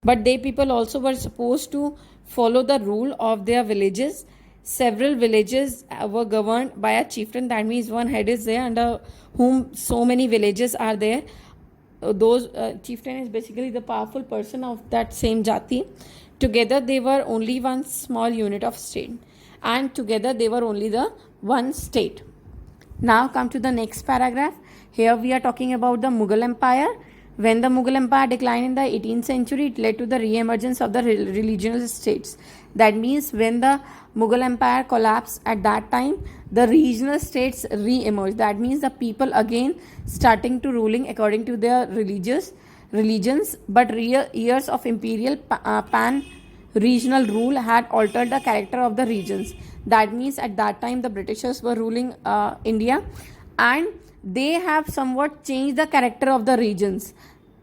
But they people also were supposed to follow the rule of their villages. Several villages were governed by a chieftain. That means one head is there under whom so many villages are there. Those chieftain is basically the powerful person of that same jati. Together they were only one small unit of state, and together they were only the one state. Now come to the next paragraph. Here we are talking about the Mughal Empire. When the Mughal Empire declined in the 18th century, it led to the re-emergence of the regional states. That means when the Mughal Empire collapsed at that time, the regional states re-emerged. That means the people again starting to ruling according to their religions, but years of imperial pan regional rule had altered the character of the regions. That means at that time the Britishers were ruling India, and they have somewhat changed the character of the regions.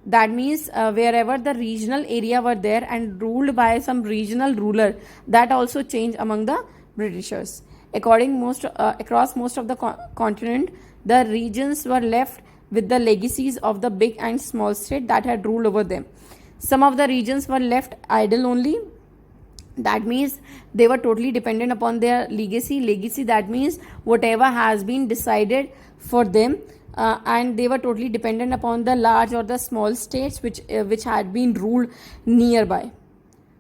That means wherever the regional area were there and ruled by some regional ruler, that also changed among the Britishers. Across most of the continent, the regions were left with the legacies of the big and small state that had ruled over them. Some of the regions were left idle only. That means they were totally dependent upon their legacy. That means whatever has been decided for them, and they were totally dependent upon the large or the small states which had been ruled nearby.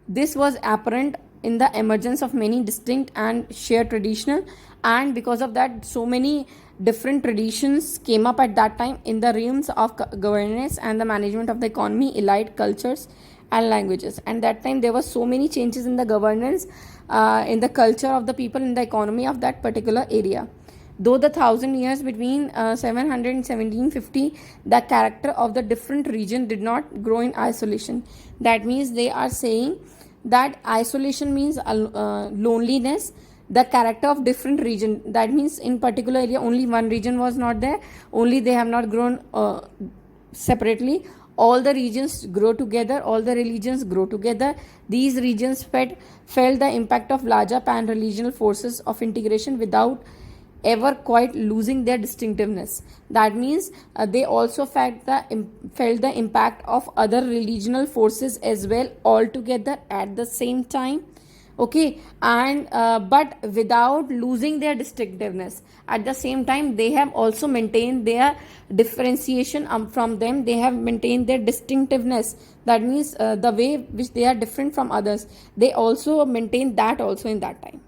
This was apparent in the emergence of many distinct and shared traditional, and because of that so many different traditions came up at that time in the realms of governance and the management of the economy, elite cultures and languages. And that time there were so many changes in the governance, in the culture of the people, in the economy of that particular area. Though the 1,000 years between 700 and 1750, the character of the different region did not grow in isolation. That means they are saying that isolation means loneliness. The character of different region, that means in particular area only one region was not there, only they have not grown separately. All the regions grow together, all the religions grow together. These regions felt the impact of larger pan-regional forces of integration without ever quite losing their distinctiveness. That means they also felt the impact of other regional forces as well all together at the same time. Okay, and but without losing their distinctiveness. At the same time they have also maintained their differentiation from them. They have maintained their distinctiveness. That means the way which they are different from others, they also maintain that also in that time.